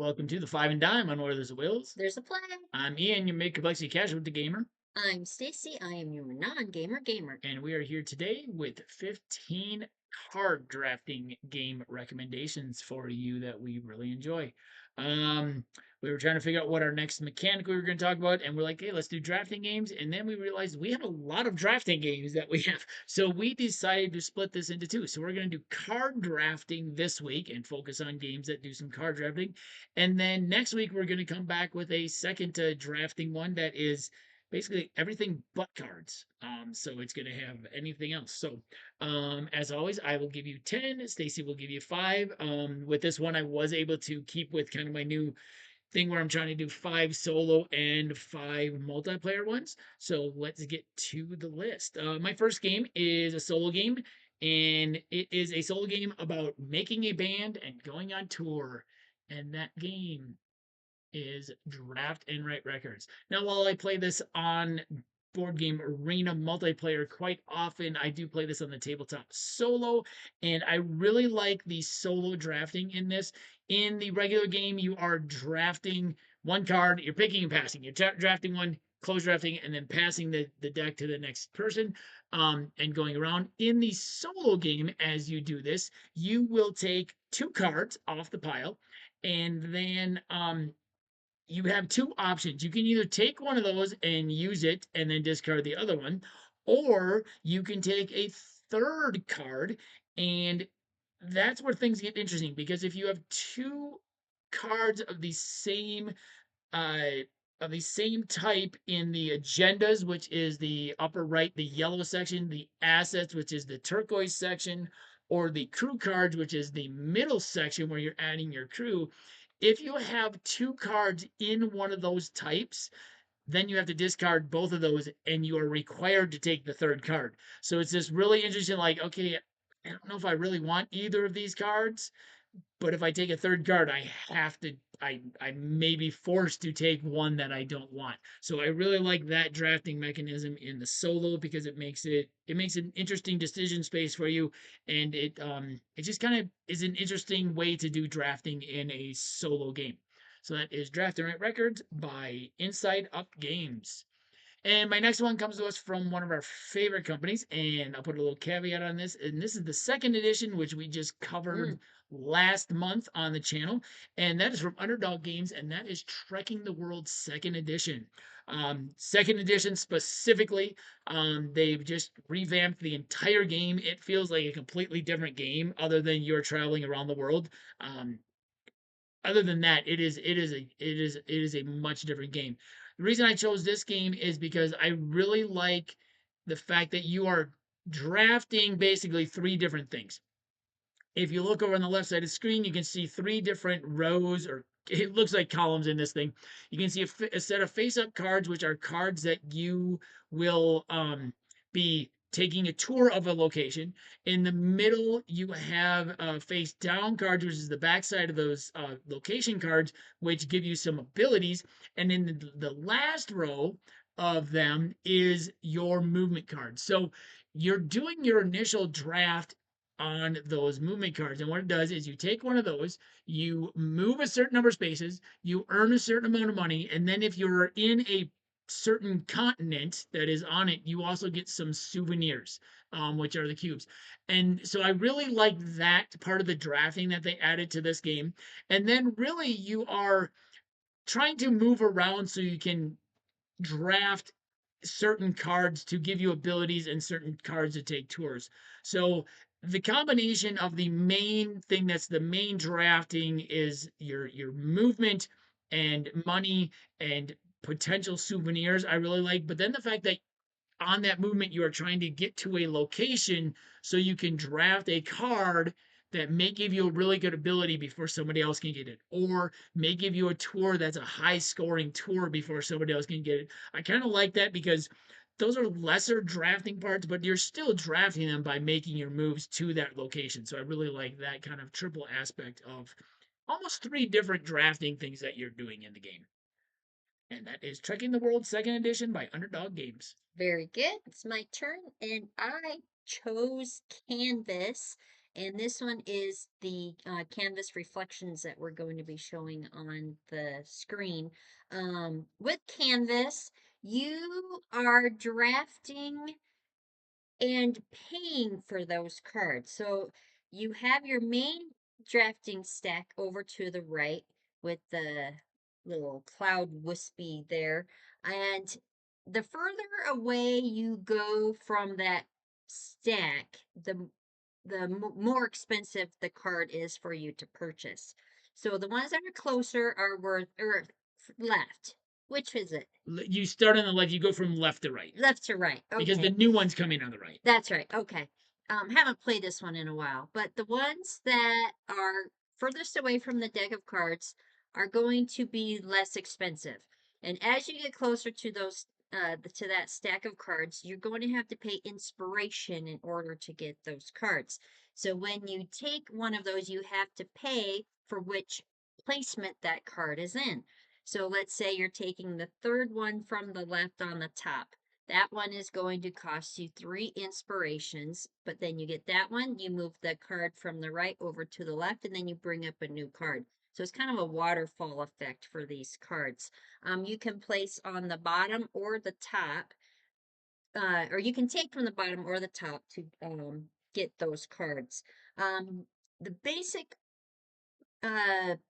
Welcome to the Five and Dime on Where There's a Wills. There's a flag. I'm Ian, your mid complexity casualty gamer, I'm Stacey. I am your non-gamer gamer. and we are here today with 15 card drafting game recommendations for you that we really enjoy. Um, we were trying to figure out what our next mechanic we were going to talk about, and we're like, hey, let's do drafting games. And then we realized we have a lot of drafting games that we have. So we decided to split this into two. So we're going to do card drafting this week and focus on games that do some card drafting. And then next week, we're going to come back with a second drafting one that is basically everything but cards. So it's going to have anything else. So as always, I will give you 10. Stacy will give you 5. With this one, I was able to keep with kind of my new thing where I'm trying to do 5 solo and 5 multiplayer ones. So let's get to the list. My first game is a solo game, and it is a solo game about making a band and going on tour. And that game is Draft and Write Records. Now, while I play this on Board Game Arena multiplayer quite often, I do play this on the tabletop solo, and I really like the solo drafting in this. In the regular game, you are drafting one card, you're picking and passing. You're drafting one, close drafting, and then passing the deck to the next person and going around. In the solo game, as you do this, you will take 2 cards off the pile, and then you have 2 options. You can either take one of those and use it and then discard the other one, or you can take a third card, and that's where things get interesting because if you have 2 cards uh of the same type in the agendas, which is the upper right, the yellow section, the assets, which is the turquoise section, or the crew cards, which is the middle section where you're adding your crew. If you have 2 cards in one of those types, then you have to discard both of those and you are required to take the third card. So it's this really interesting, like, okay, I don't know if I really want either of these cards, but if I take a third card, I have to. I may be forced to take one that I don't want. So I really like that drafting mechanism in the solo because it makes an interesting decision space for you, and it just kind of is an interesting way to do drafting in a solo game. So that is Draft and Write Records by Inside Up Games. And my next one comes to us from one of our favorite companies, and I'll put a little caveat on this. And this is the second edition, which we just covered Mm. last month on the channel, and that is from Underdog Games, and that is Trekking the World Second Edition. Second edition specifically, they've just revamped the entire game. It feels like a completely different game, other than you're traveling around the world. Um, Other than that, it is a much different game. The reason I chose this game is because I really like the fact that you are drafting basically 3 different things. If you look over on the left side of the screen, you can see 3 different rows, or it looks like columns in this thing. You can see a set of face-up cards, which are cards that you will be taking a tour of a location. In the middle, you have face-down cards, which is the backside of those location cards, which give you some abilities. And in the last row of them is your movement cards. So you're doing your initial draft on those movement cards. And what it does is you take one of those, you move a certain number of spaces, you earn a certain amount of money, and then if you're in a certain continent that is on it, you also get some souvenirs, which are the cubes. And so I really like that part of the drafting that they added to this game. And then really you are trying to move around so you can draft certain cards to give you abilities and certain cards to take tours. So the combination of the main thing that's the main drafting is your movement and money and potential souvenirs I really like. But then the fact that on that movement you are trying to get to a location so you can draft a card that may give you a really good ability before somebody else can get it, or may give you a tour that's a high scoring tour before somebody else can get it. I kind of like that because those are lesser drafting parts, but you're still drafting them by making your moves to that location. So I really like that kind of triple aspect of almost 3 different drafting things that you're doing in the game. And that is Trekking the World Second Edition by Underdog Games. Very good. It's my turn, and I chose Canvas, And this one is the canvas reflections that we're going to be showing on the screen. With canvas, you are drafting and paying for those cards. So you have your main drafting stack over to the right with the little cloud wispy there. And the further away you go from that stack, the more expensive the card is for you to purchase. So the ones that are closer are worth or left. Which is it? You start on the left, you go from left to right Left to right. because the Okay. new one's coming on the right. That's right. Okay. Haven't played this one in a while, but the ones that are furthest away from the deck of cards are going to be less expensive. And as you get closer to those to that stack of cards, you're going to have to pay inspiration in order to get those cards. So when you take one of those, you have to pay for which placement that card is in. So let's say you're taking the third one from the left on the top. That one is going to cost you 3 inspirations, but then you get that one, you move the card from the right over to the left, and then you bring up a new card. So it's kind of a waterfall effect for these cards. You can place on the bottom or the top, or you can take from the bottom or the top to get those cards. The basic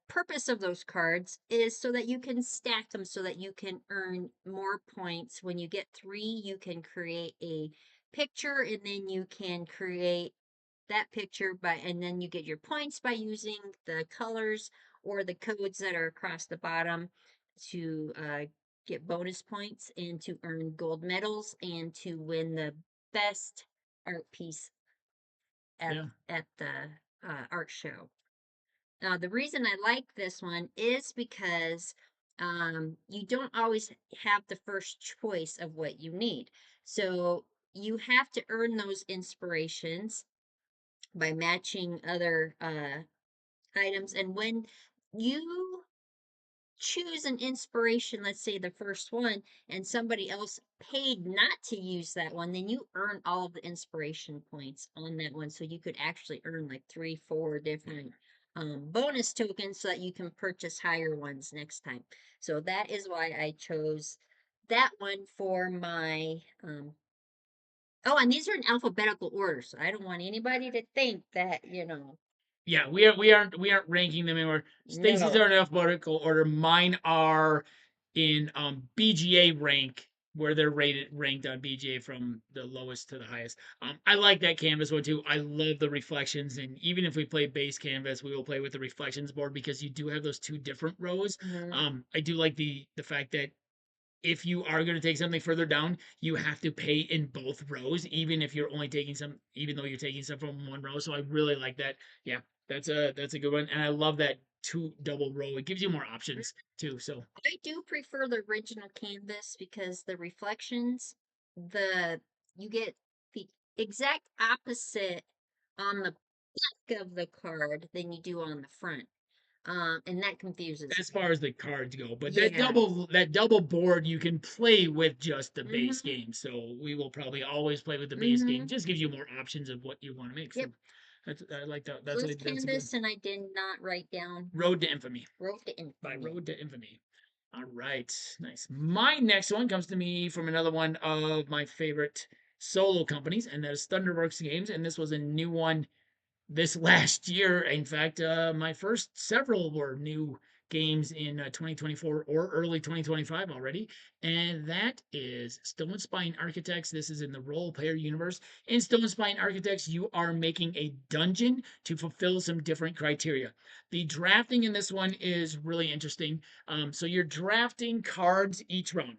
purpose of those cards is so that you can stack them so that you can earn more points. When you get 3, you can create a picture and then you can create that picture by and then you get your points by using the colors or the codes that are across the bottom to get bonus points and to earn gold medals and to win the best art piece at Yeah. at the art show. Now, the reason I like this one is because you don't always have the first choice of what you need. So you have to earn those inspirations by matching other items. And when you choose an inspiration, let's say the first one, and somebody else paid not to use that one, then you earn all of the inspiration points on that one. So you could actually earn like 3, 4 different bonus tokens so that you can purchase higher ones next time. So that is why I chose that one for my oh, and these are in alphabetical order, so I don't want anybody to think that, Yeah, we aren't ranking them anymore. Stacy's no. are in alphabetical order. Mine are in BGA rank where they're ranked on BGA from the lowest to the highest. I like that canvas one too. I love the reflections, and even if we play base canvas, we will play with the reflections board because you do have those two different rows. Mhm. I do like the fact that if you are going to take something further down, you have to pay in both rows, even if you're only taking some, even though you're taking some from one row. So I really like that. Yeah, that's a good one, and I love that two double row. It gives you more options too. So I do prefer the original canvas because the reflections, the you get the exact opposite on the back of the card than you do on the front. And that confuses as me. far as the cards go, but that Yeah. double board you can play with just the base Mm-hmm. game. So we will probably always play with the base game. Mm-hmm. Just gives you more options of what you want to make. So Yep. I like that. So it's That's a good one. canvas, and I did not write down Road to Infamy. road to By infamy. Road to Infamy. All right, nice. My next one comes to me from another one of my favorite solo companies, and that is Thunderworks Games. And this was a new one this last year. In fact, my first several were new games in 2024 or early 2025 already. And that is Stone Spine Architects. This is in the role player universe. In Stone Spine Architects, you are making a dungeon to fulfill some different criteria. The drafting in this one is really interesting. So you're drafting cards each round.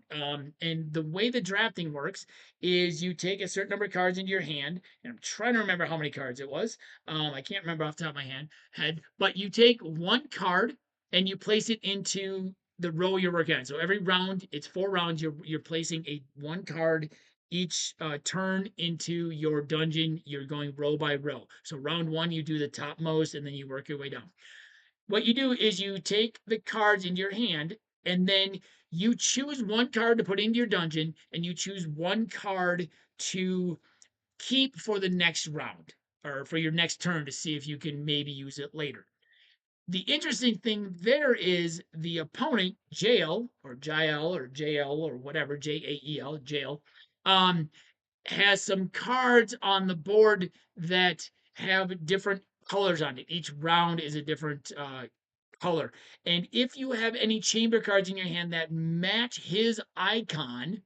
And the way the drafting works is you take a certain number of cards into your hand. And I'm trying to remember how many cards it was. I can't remember off the top of my head, but you take one card and you place it into the row you're working on. So every round, it's 4 rounds. You're placing a one card each turn into your dungeon. You're going row by row. So round one, you do the topmost, and then you work your way down. What you do is you take the cards into your hand, and then you choose one card to put into your dungeon, and you choose one card to keep for the next round. or for your next turn to see if you can maybe use it later. The interesting thing there is the opponent, Jail or Jael or JL or whatever, Jael, Jail, um, has some cards on the board that have different colors on it. Each round is a different color. And if you have any chamber cards in your hand that match his icon,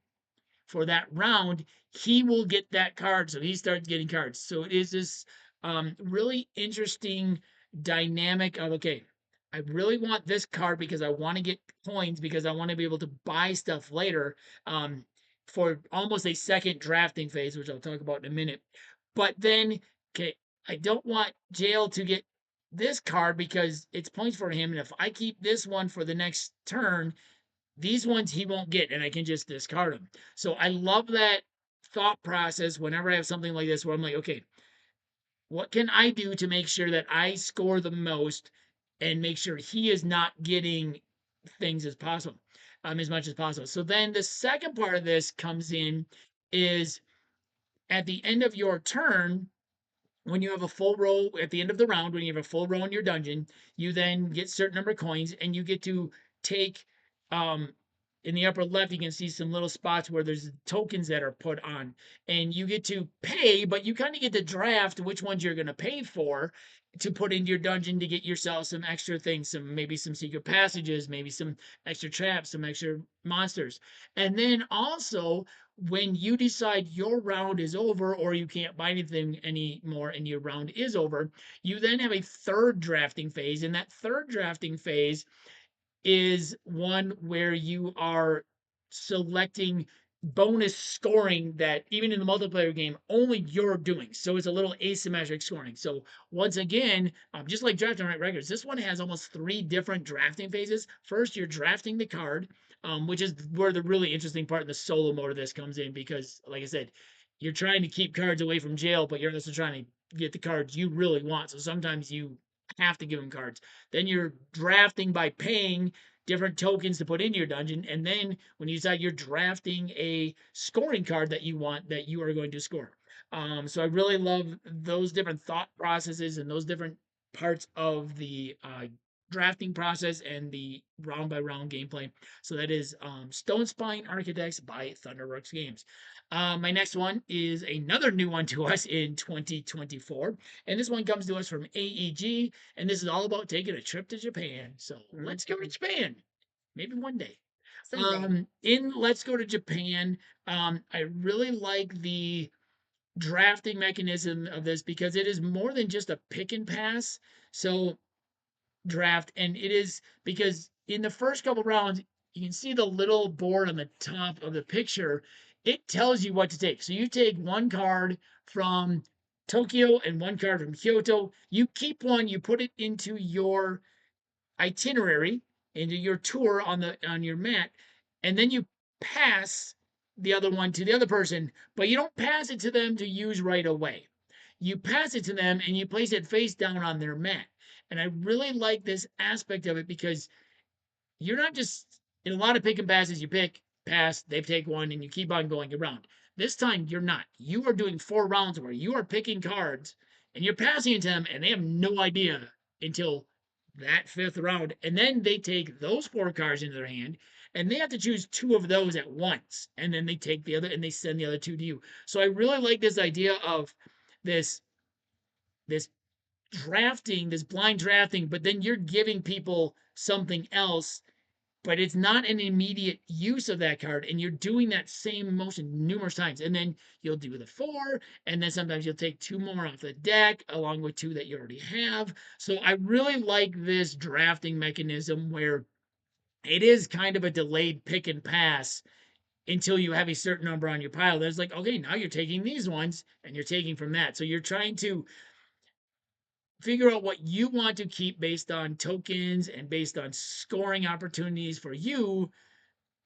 for that round, he will get that card. So he starts getting cards. So it is this really interesting dynamic of okay, I really want this card because I want to get coins because I want to be able to buy stuff later for almost a second drafting phase, which I'll talk about in a minute. But then, okay, I don't want Jail to get this card because it's points for him. And if I keep this one for the next turn, these ones he won't get, and I can just discard them. So I love that thought process whenever I have something like this where I'm like, okay, what can I do to make sure that I score the most and make sure he is not getting things as possible, as much as possible. So then the second part of this comes in is at the end of your turn, when you have a full row at the end of the round, when you have a full row in your dungeon, you then get certain number of coins and you get to take um in the upper left you can see some little spots where there's tokens that are put on and you get to pay, but you kind of get to draft which ones you're going to pay for to put into your dungeon to get yourself some extra things, some maybe some secret passages, maybe some extra traps, some extra monsters. And then also when you decide your round is over or you can't buy anything anymore and your round is over, you then have a third drafting phase. And that third drafting phase is one where you are selecting bonus scoring that even in the multiplayer game only you're doing. So it's a little asymmetric scoring. So once again, just like drafting right records, this one has almost three different drafting phases. First, you're drafting the card, which is where the really interesting part in the solo mode of this comes in because, like I said, you're trying to keep cards away from Jail, but you're also trying to get the cards you really want. So sometimes you have to give them cards. Then you're drafting by paying different tokens to put into your dungeon. And then when you decide you're drafting a scoring card that you want that you are going to score. So I really love those different thought processes and those different parts of the drafting process and the round by round gameplay. So that is Stone Spine Architects by Thunderworks Games. My next one is another new one to us in 2024, and this one comes to us from AEG, and this is all about taking a trip to Japan. So let's go to Japan, maybe one day. Someday. In Let's Go to Japan, I really like the drafting mechanism of this because it is more than just a pick and pass. So draft, and it is because in the first couple rounds, you can see the little board on the top of the picture. It tells you what to take. So you take one card from Tokyo and one card from Kyoto. You keep one, you put it into your itinerary, into your tour on your mat, and then you pass the other one to the other person, but you don't pass it to them to use right away. You pass it to them and you place it face down on their mat. And I really like this aspect of it because you're not just in a lot of pick and passes, you pick, pass, they take one, and you keep on going around. This time you're not. You are doing 4 rounds where you are picking cards and you're passing it to them, and they have no idea until that fifth round. And then they take those 4 cards into their hand and they have to choose 2 of those at once. And then they take the other and they send the other 2 to you. So I really like this idea of this this drafting, this blind drafting, but then you're giving people something else, but it's not an immediate use of that card, and you're doing that same motion numerous times. And then you'll do the 4, and then sometimes you'll take 2 more off the deck along with 2 that you already have. So I really like this drafting mechanism where it is kind of a delayed pick and pass until you have a certain number on your pile. There's like, okay, now you're taking these ones and you're taking from that. So you're trying to figure out what you want to keep based on tokens and based on scoring opportunities for you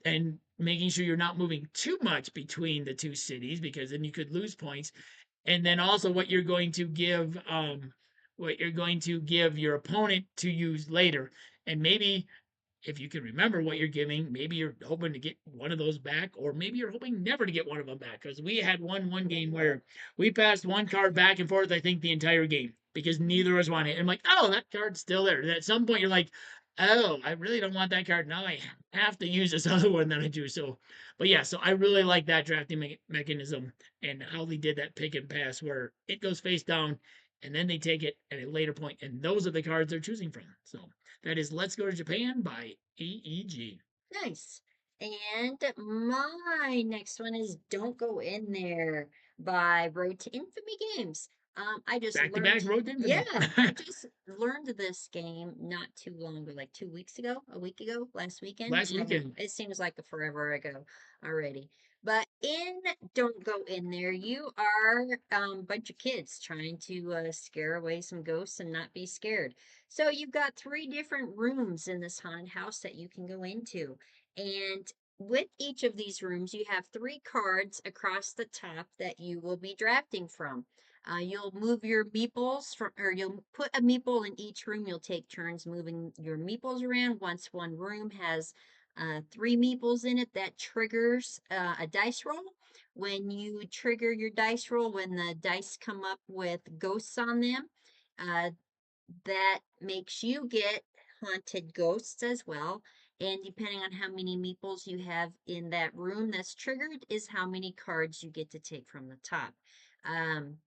and making sure you're not moving too much between the 2 cities because then you could lose points. And then also what you're going to give your opponent to use later. And maybe if you can remember what you're giving, maybe you're hoping to get one of those back, or maybe you're hoping never to get one of them back. Because we had one game where we passed one card back and forth, I think, the entire game because neither of us wanted it. And I'm like, oh, that card's still there. And at some point, you're like, oh, I really don't want that card. Now I have to use this other one that I do. So, but yeah, so I really like that drafting mechanism and how they did that pick and pass where it goes face down and then they take it at a later point, and those are the cards they're choosing from. So that is Let's Go to Japan by AEG. Nice. And my next one is Don't Go In There by Road to Infamy Games. I just Back to learned, back Road to yeah, Infamy. I just learned this game not too long ago, like 2 weeks ago, a week ago, last weekend. Last I don't know. weekend. It seems like a forever ago already. But in Don't Go In There, you are a bunch of kids trying to scare away some ghosts and not be scared. So you've got three different rooms in this haunted house that you can go into. And with each of these rooms, you have three cards across the top that you will be drafting from. You'll move your meeples from, or you'll put a meeple in each room. You'll take turns moving your meeples around. Once one room has three meeples in it, that triggers a dice roll. When you trigger your dice roll, when the dice come up with ghosts on them, uh, that makes you get haunted ghosts as well. And depending on how many meeples you have in that room that's triggered, is how many cards you get to take from the top. Um,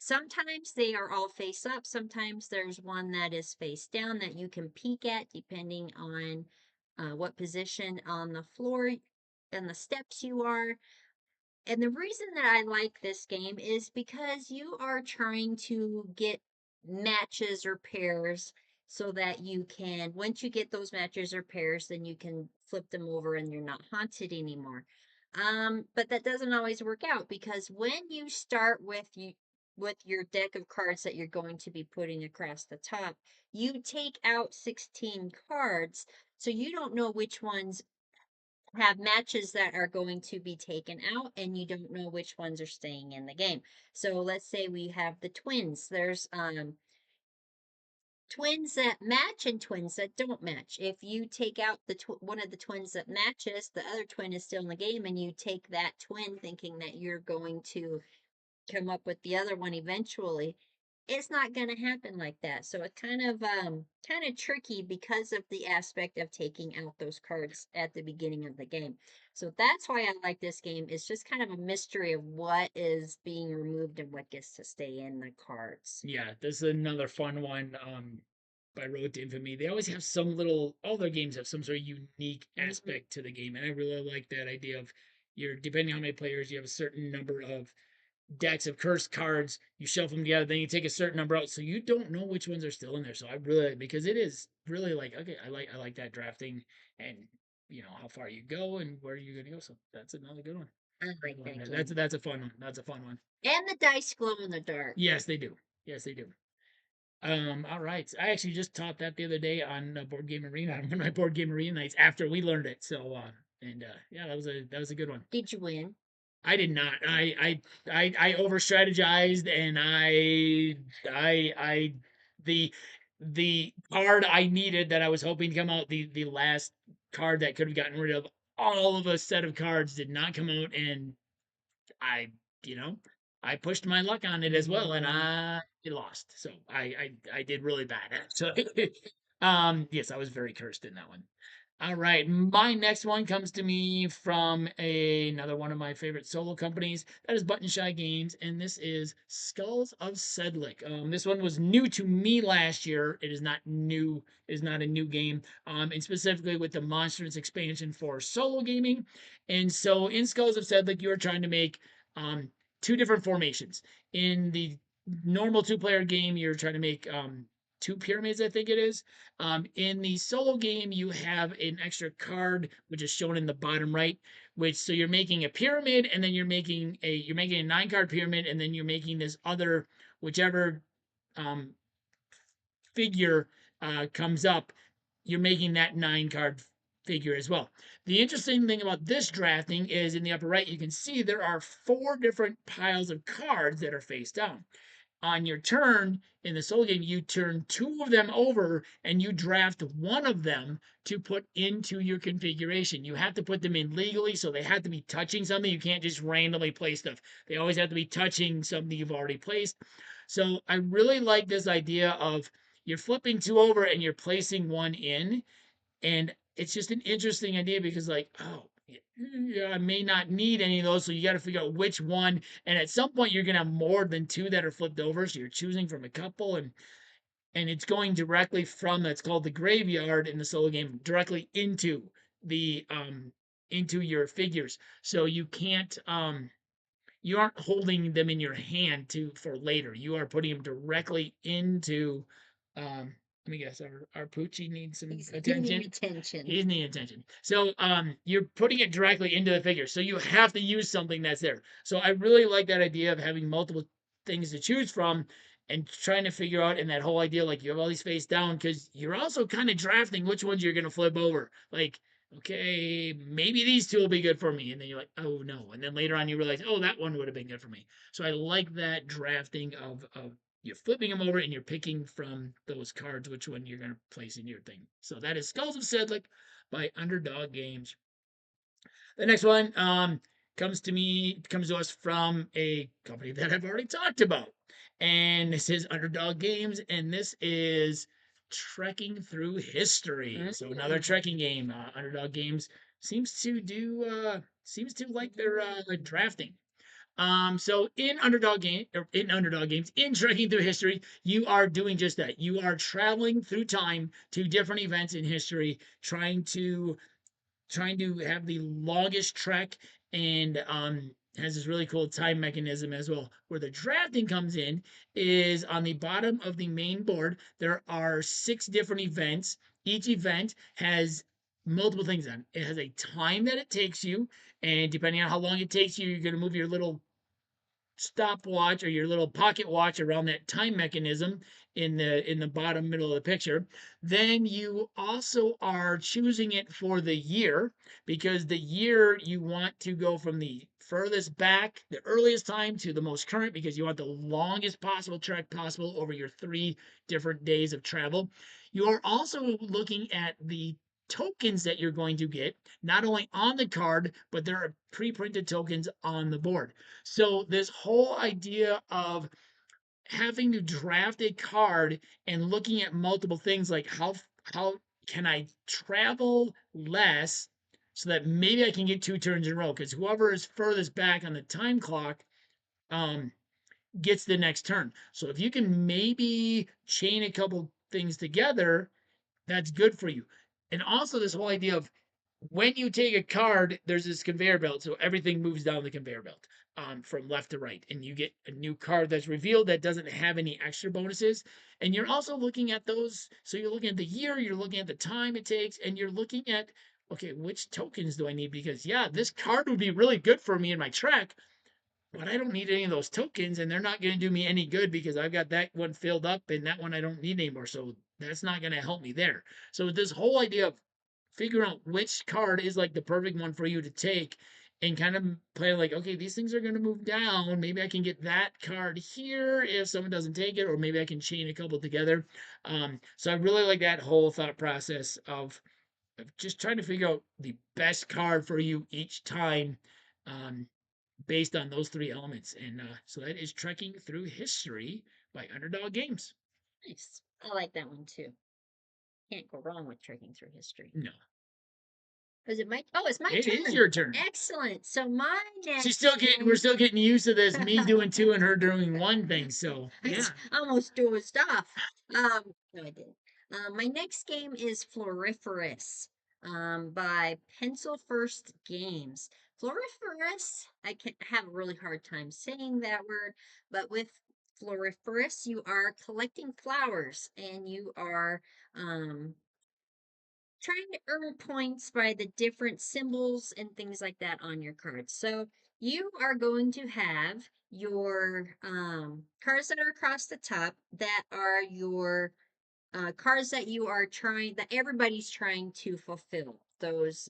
Sometimes they are all face up, sometimes there's one that is face down that you can peek at depending on what position on the floor and the steps you are. And the reason that I like this game is because you are trying to get matches or pairs so that you can, once you get those matches or pairs, then you can flip them over and you're not haunted anymore. But that doesn't always work out because when you start with your deck of cards that you're going to be putting across the top, you take out 16 cards, so you don't know which ones have matches that are going to be taken out and you don't know which ones are staying in the game. So let's say we have the twins. There's twins that match and twins that don't match. If you take out the one of the twins that matches, the other twin is still in the game and you take that twin thinking that you're going to come up with the other one eventually. It's not going to happen like that. So it's kind of tricky because of the aspect of taking out those cards at the beginning of the game. So that's why I like this game. It's just kind of a mystery of what is being removed and what gets to stay in the cards. Yeah, this is another fun one. By Road to Infamy. They always have some little. All their games have some sort of unique Hmm. aspect to the game, and I really like that idea of you're depending on how many players you have a certain number of decks of cursed cards. You shuffle them together, then you take a certain number out, so you don't know which ones are still in there. So I really because it is really like okay, I like that drafting and how far you go and where you're gonna go. So that's another good one. I I like like that that. game. That's a fun one. That's a fun one. And the dice glow in the dark. Yes, they do. Yes, they do. All right. I actually just taught that the other day on Board Game Arena on one of my Board Game Arena nights after we learned it. So, yeah, that was a good one. Did you win? I did not. I over strategized and I the the card I needed that I was hoping to come out the last card that could have gotten rid of all of a set of cards did not come out and I, you know, I pushed my luck on it as well, and I lost. So I did really bad. So, yes, I was very cursed in that one. All right, my next one comes to me from another one of my favorite solo companies. That is Button Shy Games, and this is Skulls of Sedlick. This one was new to me last year. It is not new. It is not a new game. And specifically with the Monsters expansion for solo gaming. And so in Skulls of Sedlick, you are trying to make um, two different formations. In the normal two-player game, you're trying to make two pyramids, I think it is. In the solo game, you have an extra card, which is shown in the bottom right, which so you're making a pyramid, and then you're making a 9-card pyramid, and then you're making this other whichever um, figure comes up, you're making that 9-card figure as well. The interesting thing about this drafting is in the upper right, you can see there are 4 different piles of cards that are face down. on your turn in the solo game, you turn two of them over and you draft one of them to put into your configuration. You have to put them in legally, so they have to be touching something. You can't just randomly place stuff. They always have to be touching something you've already placed. So I really like this idea of you're flipping two over and you're placing one in, and it's just an interesting idea because, like, oh, yeah, I may not need any of those. So you got to figure out which one. And at some point, you're going to have more than two that are flipped over. So you're choosing from a couple. And it's going directly from that's called the graveyard in the solo game directly into your figures. So you aren't holding them in your hand to for later. You are putting them directly into. Let me guess. Our Poochie needs some He's needing attention. attention. He's needing attention. So you're putting it directly into the figure. So you have to use something that's there. So I really like that idea of having multiple things to choose from and trying to figure out and that whole idea like you have all these face down because you're also kind of drafting which ones you're gonna flip over. Like okay, maybe these two will be good for me. And then you're like, oh no. And then later on you realize, oh, that one would have been good for me. So I like that drafting of you're flipping them over and you're picking from those cards which one you're going to place in your thing. So that is Skulls of Sedlick by Underdog Games. The next one comes to us from a company that I've already talked about. And this is Underdog Games, and this is Trekking Through History. So another Mm. trekking game. Underdog Games seems to like their drafting. So in Underdog Games, in Trekking Through History, you are doing just that. You are traveling through time to different events in history, trying to have the longest trek and has this really cool time mechanism as well. Where the drafting comes in is on the bottom of the main board. There are six different events. Each event has multiple things on it. It has a time that it takes you, and depending on how long it takes you, you're going to move your little stopwatch or your little pocket watch around that time mechanism in the bottom middle of the picture. Then you also are choosing it for the year because the year you want to go from the furthest back, the earliest time to the most current because you want the longest possible trek possible over your 3 different days of travel. You are also looking at the tokens that you're going to get, not only on the card, but there are pre-printed tokens on the board. So this whole idea of having to draft a card and looking at multiple things like how can I travel less so that maybe I can get 2 turns in a row because whoever is furthest back on the time clock um, gets the next turn. So if you can maybe chain a couple things together, that's good for you. And also this whole idea of when you take a card, there's this conveyor belt, so everything moves down the conveyor belt from left to right, and you get a new card that's revealed that doesn't have any extra bonuses. And you're also looking at those, so you're looking at the year, you're looking at the time it takes, and you're looking at okay, which tokens do I need? Because yeah, this card would be really good for me in my track, but I don't need any of those tokens, and they're not going to do me any good because I've got that one filled up, and that one I don't need anymore. So that's not going to help me there. So this whole idea of figuring out which card is like the perfect one for you to take and kind of play like, okay, these things are going to move down. Maybe I can get that card here if someone doesn't take it, or maybe I can chain a couple together. So I really like that whole thought process of just trying to figure out the best card for you each time um, based on those three elements. And so that is Trekking Through History by Underdog Games. Nice. I like that one too. Can't go wrong with trekking through history. No, Is it my? Oh, it's my it is turn. your turn. Excellent. So my We're next still getting used to this, me game. doing two and her doing one thing. So I yeah. almost dozed off. No, I didn't. My next game is Floriferous by Pencil First Games. Floriferous, I can have a really hard time saying that word, but with Floriferous, you are collecting flowers and you are trying to earn points by the different symbols and things like that on your cards. So you are going to have your cards that are across the top that are your cards that you are trying that everybody's trying to fulfill those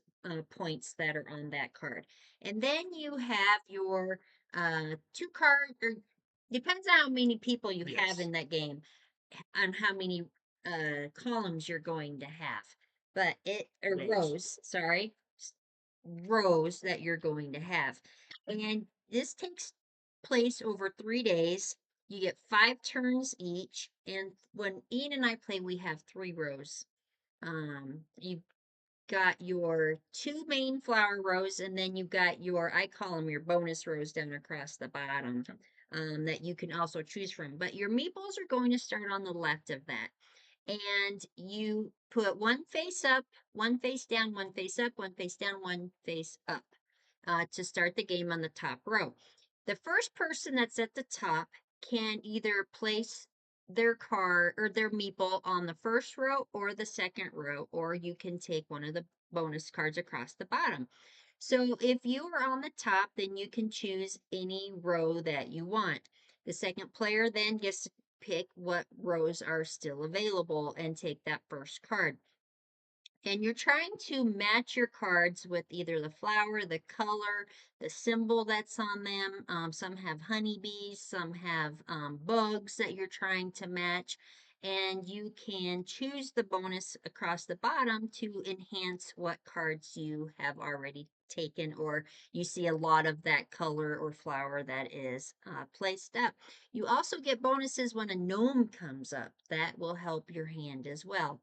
points that are on that card. And then you have your two card or Depends on how many people you have Yes. in that game, on how many columns you're going to have. But it or Rows. rows, sorry, rows that you're going to have. And this takes place over 3 days. You get 5 turns each. And when Ian and I play, we have 3 rows. You got your 2 main flower rows, and then you've got your, I call them your bonus rows down across the bottom, that you can also choose from. But your meeples are going to start on the left of that. And you put one face up, one face down, one face up, one face down, one face up, to start the game on the top row. The first person that's at the top can either place their card or their meeple on the first row or the second row, or you can take one of the bonus cards across the bottom. So if you are on the top, then you can choose any row that you want. The second player then gets to pick what rows are still available and take that first card. And you're trying to match your cards with either the flower, the color, the symbol that's on them. Some have honeybees, some have bugs that you're trying to match. And you can choose the bonus across the bottom to enhance what cards you have already taken, or you see a lot of that color or flower that is placed up. You also get bonuses when a gnome comes up. That will help your hand as well,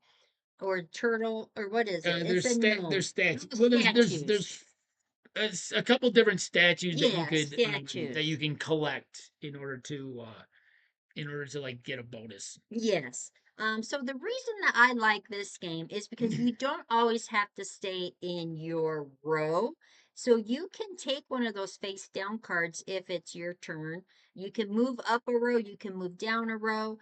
or turtle, or what is it? It's a There's gnome. stats. Oh, Well, statues. there's a couple different statues Yeah, that you statues. can collect in order to like get a bonus. Yes. So the reason that I like this game is because you don't always have to stay in your row. So you can take one of those face down cards if it's your turn. You can move up a row, you can move down a row.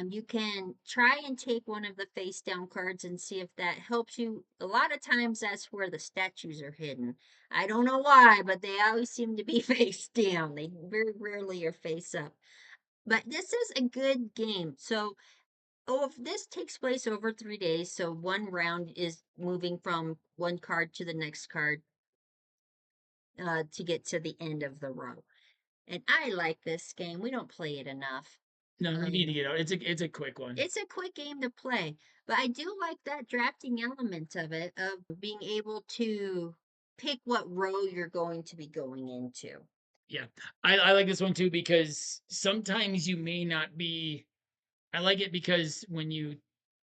You can try and take one of the face down cards and see if that helps you. A lot of times that's where the statues are hidden. I don't know why, but they always seem to be face down. They very rarely are face up. But this is a good game. So, oh, if this takes place over 3 days, so one round is moving from one card to the next card, to get to the end of the row. And I like this game. We don't play it enough. No, you need to Um, get out. It's a quick one. it's a quick game to play, but I do like that drafting element of it, of being able to pick what row you're going to be going into. Yeah, I like this one too because sometimes you may not be. I like it because when you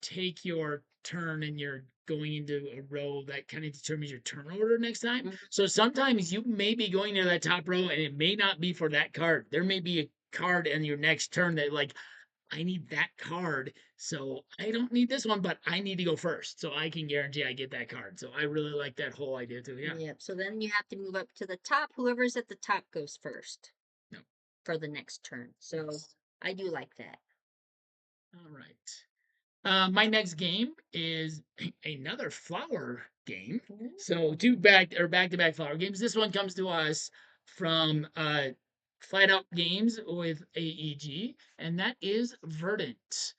take your turn and you're going into a row, that kind of determines your turn order next time. Mhm. So sometimes you may be going to that top row and it may not be for that card. There may be a card in your next turn that like I need that card, so I don't need this one, but I need to go first, so I can guarantee I get that card. So I really like that whole idea too. Yeah. Yep. So then you have to move up to the top. Whoever's at the top goes first No. for the next turn. So Yes. I do like that. All right. My next game is another flower game. So two Ooh. back to back flower games. This one comes to us from Flat Out Games with AEG, and that is Verdant.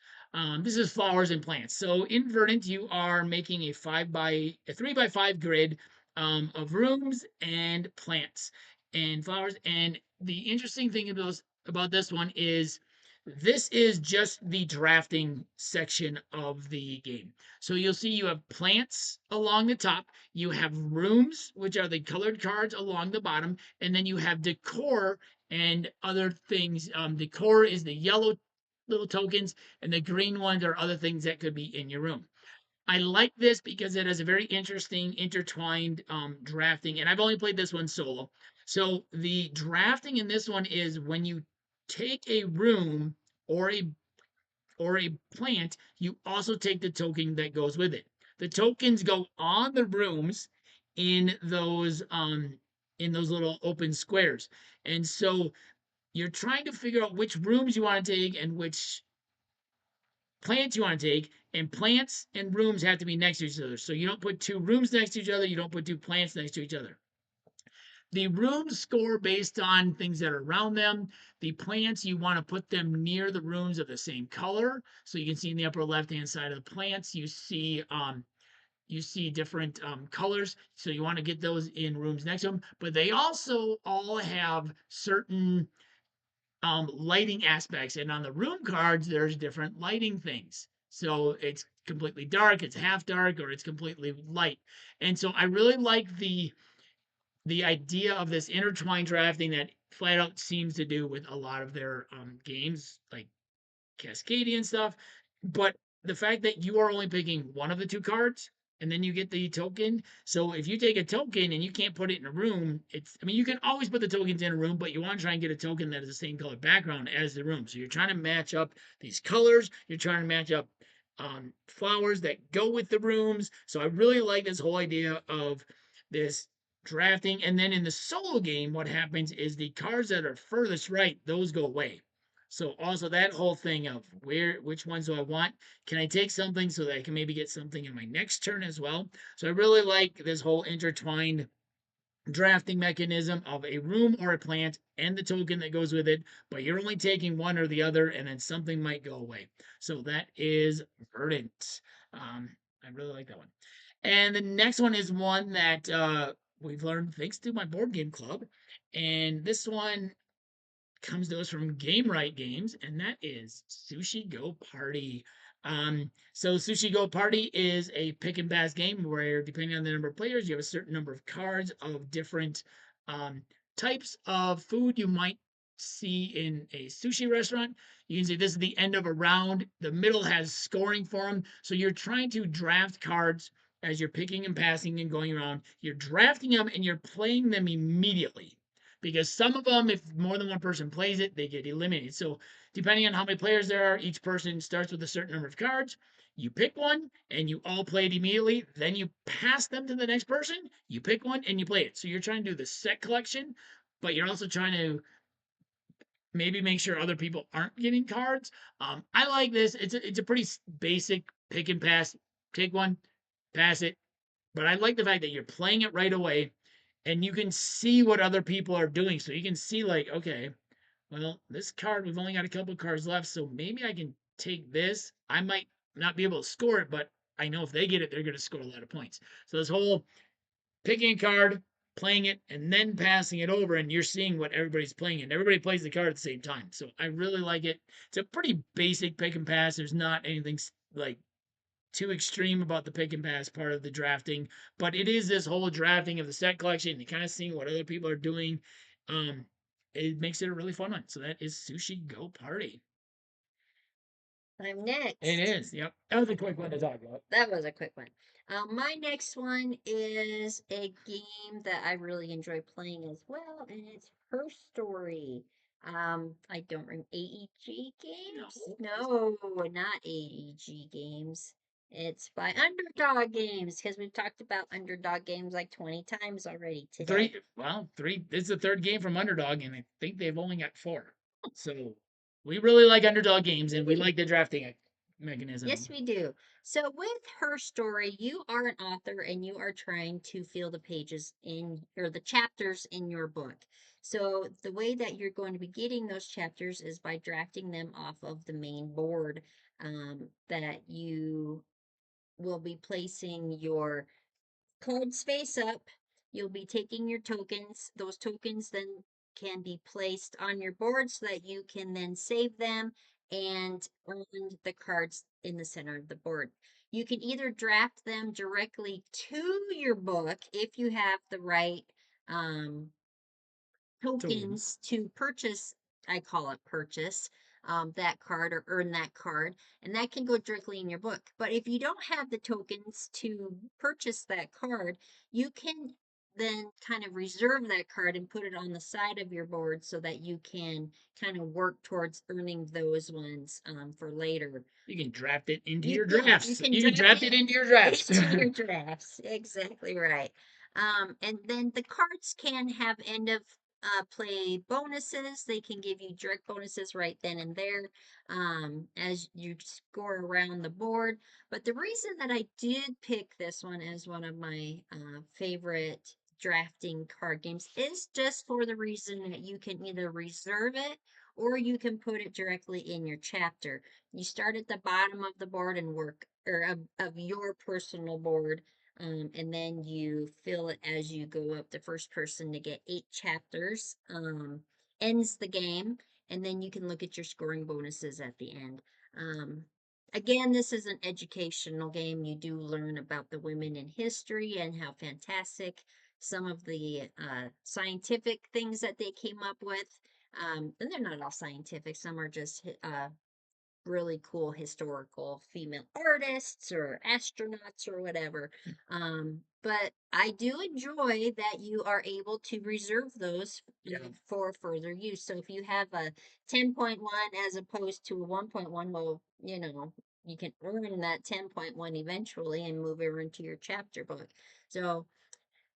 This is flowers and plants. So in Verdant, you are making a 3 by 5 grid of rooms and plants and flowers. And the interesting thing about this one is this is just the drafting section of the game. So you'll see you have plants along the top, you have rooms, which are the colored cards along the bottom, and then you have decor and other things. Decor is the yellow little tokens, and the green ones are other things that could be in your room. I like this because it has a very interesting intertwined drafting, and I've only played this one solo. So the drafting in this one is when you take a room or a plant, you also take the token that goes with it. The tokens go on the rooms in those little open squares. And so you're trying to figure out which rooms you want to take and which plants you want to take, and plants and rooms have to be next to each other. So you don't put two rooms next to each other, you don't put two plants next to each other. The rooms score based on things that are around them. The plants, you want to put them near the rooms of the same color. So you can see in the upper left hand side of the plants, you see different colors. So you want to get those in rooms next to them. But they also all have certain lighting aspects. And on the room cards, there's different lighting things. So it's completely dark, it's half dark, or it's completely light. And so I really like the idea of this intertwined drafting that Flat Out seems to do with a lot of their games, like Cascadian stuff. But the fact that you are only picking one of the two cards and then you get the token. So if you take a token and you can't put it in a room, I mean, you can always put the tokens in a room, but you want to try and get a token that is the same color background as the room. So you're trying to match up these colors. You're trying to match up flowers that go with the rooms. So I really like this whole idea of this drafting. And then in the solo game, what happens is the cards that are furthest right, those go away. So also that whole thing of which ones do I want? Can I take something so that I can maybe get something in my next turn as well? So I really like this whole intertwined drafting mechanism of a room or a plant and the token that goes with it, but you're only taking one or the other, and then something might go away. So that is Verdant. I really like that one. And the next one is one that we've learned thanks to my board game club. And this one comes to us from Game Right Games, and that is Sushi Go Party. So Sushi Go Party is a pick and pass game where, depending on the number of players, you have a certain number of cards of different um, types of food you might see in a sushi restaurant. You can see this is the end of a round. The middle has scoring for them. So you're trying to draft cards as you're picking and passing and going around. You're drafting them and you're playing them immediately because some of them, if more than one person plays it, they get eliminated. So depending on how many players there are, each person starts with a certain number of cards. You pick one and you all play it immediately. Then you pass them to the next person. You pick one and you play it. So you're trying to do the set collection, but you're also trying to maybe make sure other people aren't getting cards. I like this. It's a pretty basic pick and pass. Take one, pass it. But I like the fact that you're playing it right away and you can see what other people are doing. So you can see, like, okay, well, this card, we've only got a couple cards left, so maybe I can take this. I might not be able to score it, but I know if they get it, they're going to score a lot of points. So this whole picking a card, playing it, and then passing it over, and you're seeing what everybody's playing, and everybody plays the card at the same time. So I really like it. It's a pretty basic pick and pass. There's not anything like too extreme about the pick and pass part of the drafting, but it is this whole drafting of the set collection and kind of seeing what other people are doing. Um, it makes it a really fun one. So that is Sushi Go Party. I'm It next. is. Yep. That was a quick one to talk about. That was a quick one. My next one is a game that I really enjoy playing as well, and it's Her Story. I don't remember AEG games? No. No, not AEG games. It's by Underdog Games because we've talked about Underdog Games like 20 times already today. Three. This is the third game from Underdog, and I think they've only got four. So we really like Underdog games, and we like the drafting Yes, mechanism. we do. So, with Her Story, you are an author and you are trying to fill the pages in or the chapters in your book. So, the way that you're going to be getting those chapters is by drafting them off of the main board that you will be placing your cards face up. You'll be taking your tokens. Those tokens then can be placed on your board so that you can then save them and earn the cards in the center of the board. You can either draft them directly to your book if you have the right um, Tokens. tokens to purchase, I call it purchase, that card or earn that card, and that can go directly in your book. But if you don't have the tokens to purchase that card, you can then kind of reserve that card and put it on the side of your board so that you can kind of work towards earning those ones for later. You can draft it into You your yeah, you drafts. can You can draft draft it it into your drafts. into your drafts. Exactly right. And then the cards can have end of play bonuses. They can give you direct bonuses right then and there as you score around the board. But the reason that I did pick this one as one of my favorite drafting card games is just for the reason that you can either reserve it or you can put it directly in your chapter. You start at the bottom of the board and work, or of your personal board, and then you fill it as you go up. The first person to get 8 chapters ends the game. and then you can look at your scoring bonuses at the end. Um, Again, this is an educational game. You do learn about the women in history and how fantastic some of the scientific things that they came up with. And they're not all scientific, some are just really cool historical female artists or astronauts or whatever. But I do enjoy that you are able to reserve those Yeah. for further use. So if you have a 10.1 as opposed to a 1.1, well, you can earn that 10.1 eventually and move over into your chapter book. So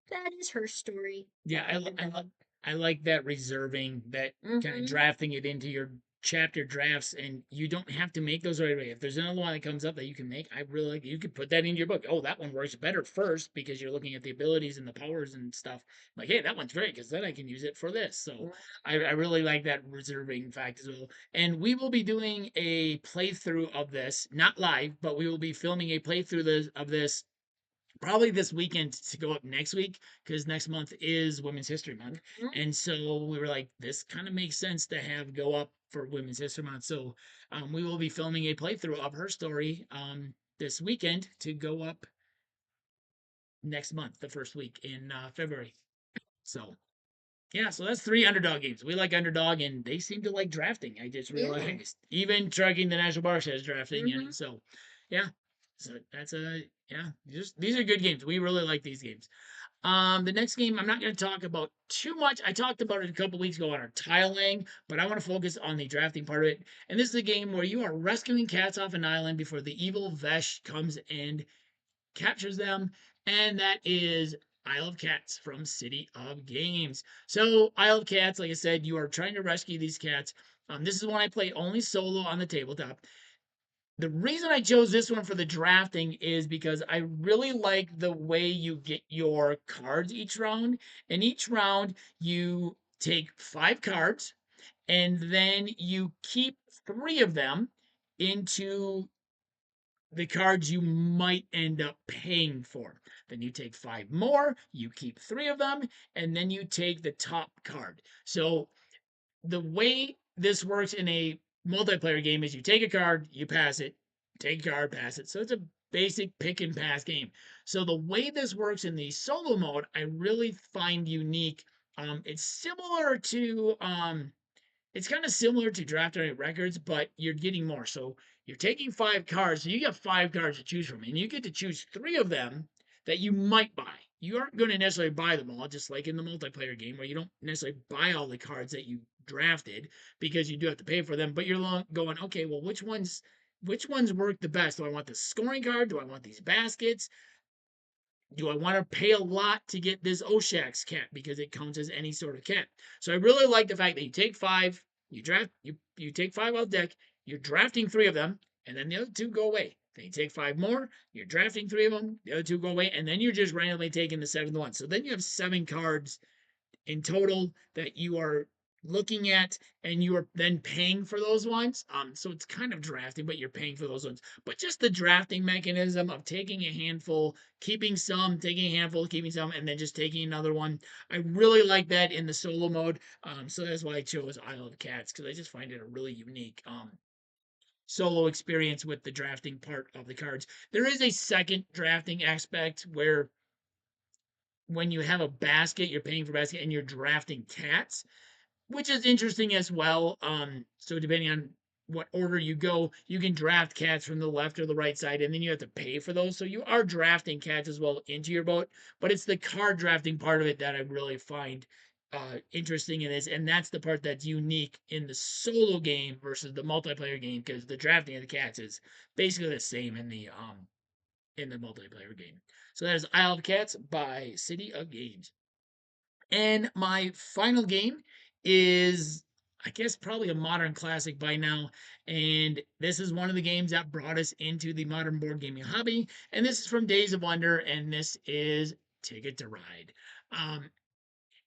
that is her story, Yeah, the underdog. I like that reserving, that kind of Mm-hmm. drafting it into your chapter drafts, and you don't have to make those right away. If there's another one that comes up that you can make, I really like. You could put that in your book. Oh, that one works better first because you're looking at the abilities and the powers and stuff. Like, hey, that one's great because then I can use it for this. So I really like that reserving fact as well. And we will be doing a playthrough of this, not live, but we will be filming a of this probably this weekend to go up next week because next month is Women's History Month. Mm-hmm. And so we were like, this kind of makes sense to have go up for Women's History Month. So we will be filming a playthrough of her story this weekend to go up next month, the first week in February. So yeah, so that's three underdog games. We like underdog, and they seem to like drafting. I just Yeah. realized even trucking the National Bar says drafting, Mm-hmm. and so yeah, so that's a yeah. Just these are good games. We really like these games. The next game I'm not going to talk about too much. I talked about it a couple weeks ago on our tile laying, but I want to focus on the drafting part of it. And this is a game where you are rescuing cats off an island before the evil Vesh comes and captures them, and that is Isle of Cats from City of Games. So, Isle of Cats, like I said, you are trying to rescue these cats. This is one I play only solo on the tabletop. The reason I chose this one for the drafting is because I really like the way you get your cards each round. In each round, you take 5 cards and then you keep 3 of them into the cards you might end up paying for. Then you take 5 more, you keep 3 of them, and then you take the top card. So the way this works in a multiplayer game is you take a card, you pass it, take a card, pass it. So it's a basic pick and pass game. So the way this works in the solo mode, I really find unique. It's similar to it's kind of similar to draft night records, but you're getting more. So you're taking 5 cards, so you got 5 cards to choose from, and you get to choose 3 of them that you might buy. You aren't going to necessarily buy them all, just like in the multiplayer game where you don't necessarily buy all the cards that you drafted because you do have to pay for them. But you're going, okay, well, which ones work the best? Do I want the scoring card? Do I want these baskets? Do I want to pay a lot to get this Oshax cat because it counts as any sort of cat? So I really like the fact that you take 5, you take 5 out deck, you're drafting 3 of them, and then the other 2 go away. Then you take 5 more, you're drafting 3 of them, the other 2 go away, and then you're just randomly taking the 7th one. So then you have 7 cards in total that you are looking at and you are then paying for those ones. So it's kind of drafting, but you're paying for those ones. But just the drafting mechanism of taking a handful, keeping some, taking a handful, keeping some, and then just taking another one. I really like that in the solo mode. So that's why I chose Isle of Cats because I just find it a really unique solo experience with the drafting part of the cards. There is a second drafting aspect where when you have a basket, you're paying for basket and you're drafting cats, which is interesting as well. So depending on what order you go, you can draft cats from the left or the right side, and then you have to pay for those. So you are drafting cats as well into your boat, but it's the card drafting part of it that I really find interesting in this, and that's the part that's unique in the solo game versus the multiplayer game because the drafting of the cats is basically the same in the multiplayer game. So that is Isle of Cats by City of Games. And my final game is, I guess, probably a modern classic by now. And this is one of the games that brought us into the modern board gaming hobby. And this is from Days of Wonder, and this is Ticket to Ride. Um,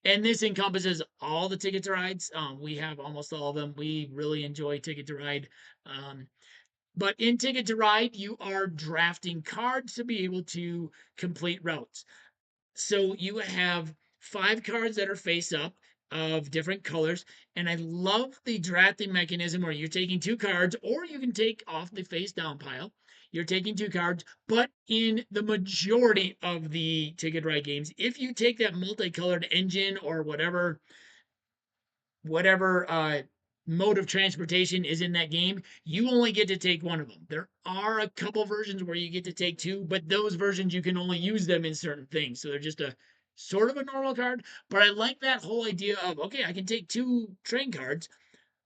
and this encompasses all the Ticket to Rides. We have almost all of them. We really enjoy Ticket to Ride. Um, but in Ticket to Ride, you are drafting cards to be able to complete routes. So you have 5 cards that are face up. of different colors. And I love the drafting mechanism where you're taking two cards, or you can take off the face down pile. You're taking two cards, but in the majority of the Ticket Ride games, if you take that multicolored engine or whatever mode of transportation is in that game, you only get to take one of them. There are a couple versions where you get to take two, but those versions you can only use them in certain things. So they're just a sort of a normal card. But I like that whole idea of okay, I can take two train cards,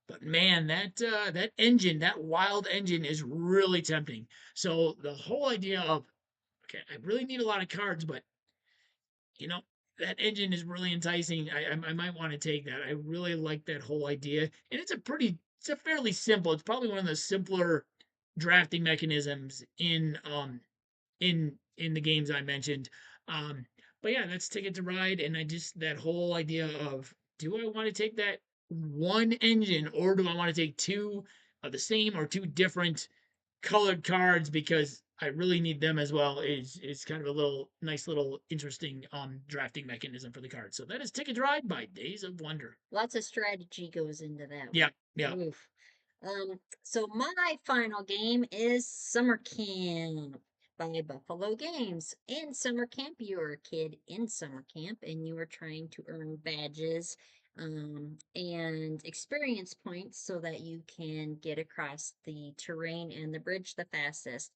but man, that engine, that wild engine, is really tempting. So the whole idea of okay, I really need a lot of cards, but you know, that engine is really enticing. I might want to take that. I really like that whole idea, and it's a fairly simple. It's probably one of the simpler drafting mechanisms in the games I mentioned. Um, but yeah, that's Ticket to Ride, and I just that whole idea of do I want to take that one engine or do I want to take two of the same or two different colored cards because I really need them as well is kind of a little nice little interesting drafting mechanism for the cards. So that is Ticket to Ride by Days of Wonder. Lots of strategy goes into that Yeah, one. yeah. Oof. So my final game is Summer Camp by Buffalo Games. In Summer Camp, you are a kid in summer camp and you are trying to earn badges and experience points so that you can get across the terrain and the bridge the fastest.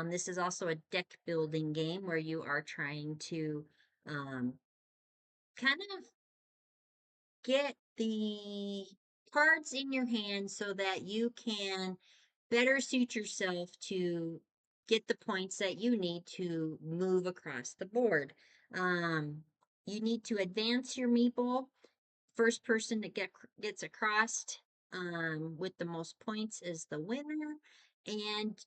This is also a deck building game where you are trying to um, kind of get the cards in your hand so that you can better suit yourself to get the points that you need to move across the board. Um, you need to advance your meeple. First person to gets across with the most points is the winner. And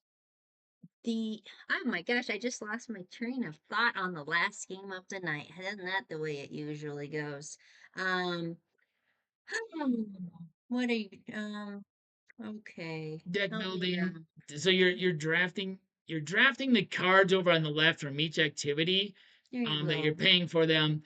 the oh my gosh, I just lost my train of thought on the last game of the night. Isn't that the way it usually goes? Um, what are you, okay, Deck help me building. out. So you're drafting the cards over on the left from each activity There you that you're go. paying for them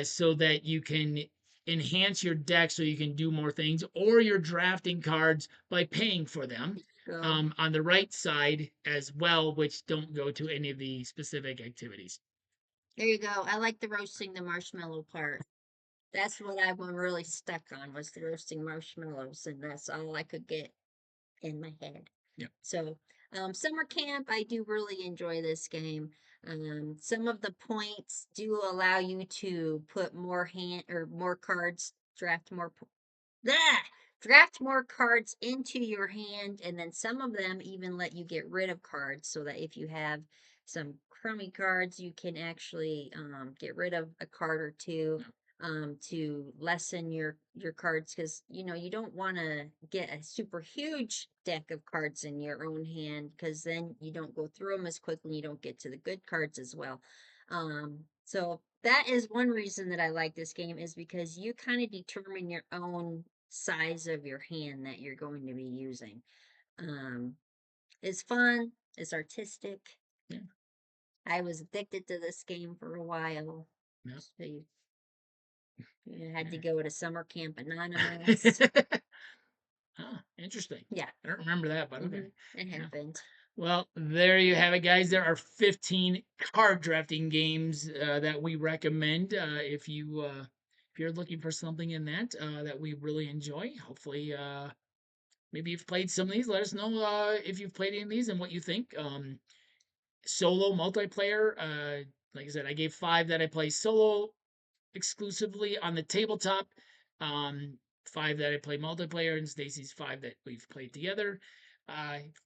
so that you can enhance your deck so you can do more things, or you're drafting cards by paying for them Go. on the right side as well, which don't go to any of the specific activities. There you go. I like the roasting the marshmallow part. That's what I was really stuck on was the roasting marshmallows, and that's all I could get in my head. Yeah. So, summer camp, I do really enjoy this game. Some of the points do allow you to put more hand or more cards, draft more Ah! Draft more cards into your hand, and then some of them even let you get rid of cards so that if you have some crummy cards, you can actually get rid of a card or two to lessen your cards because you don't want to get a super huge deck of cards in your own hand because then you don't go through them as quickly. You don't get to the good cards as well. So that is one reason that I like this game is because you kind of determine your own size of your hand that you're going to be using. Um, it's fun, it's artistic. Yeah. I was addicted to this game for a while. Yeah. So you had to go to Summer Camp Yeah. Anonymous. Oh, interesting. Yeah, I don't remember that, but okay. it Yeah. happened. Well, there you have it, guys. There are 15 card drafting games that we recommend if you're looking for something in that that we really enjoy. Hopefully, maybe you've played some of these. Let us know if you've played any of these and what you think. Solo multiplayer. Like I said, I gave 5 that I play solo exclusively on the tabletop. Um, 5 that I play multiplayer, and Stacy's 5 that we've played together.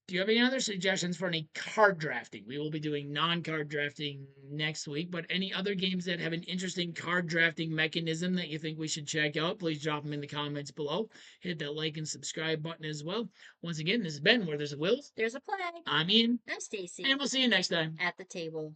Do you have any other suggestions for any card drafting? We will be doing non-card drafting next week, but any other games that have an interesting card drafting mechanism that you think we should check out, please drop them in the comments below. Hit that like and subscribe button as well. Once again, this has been Where There's a Will. There's a play. I'm Ian, I'm Stacy and we'll see you next time. at the table.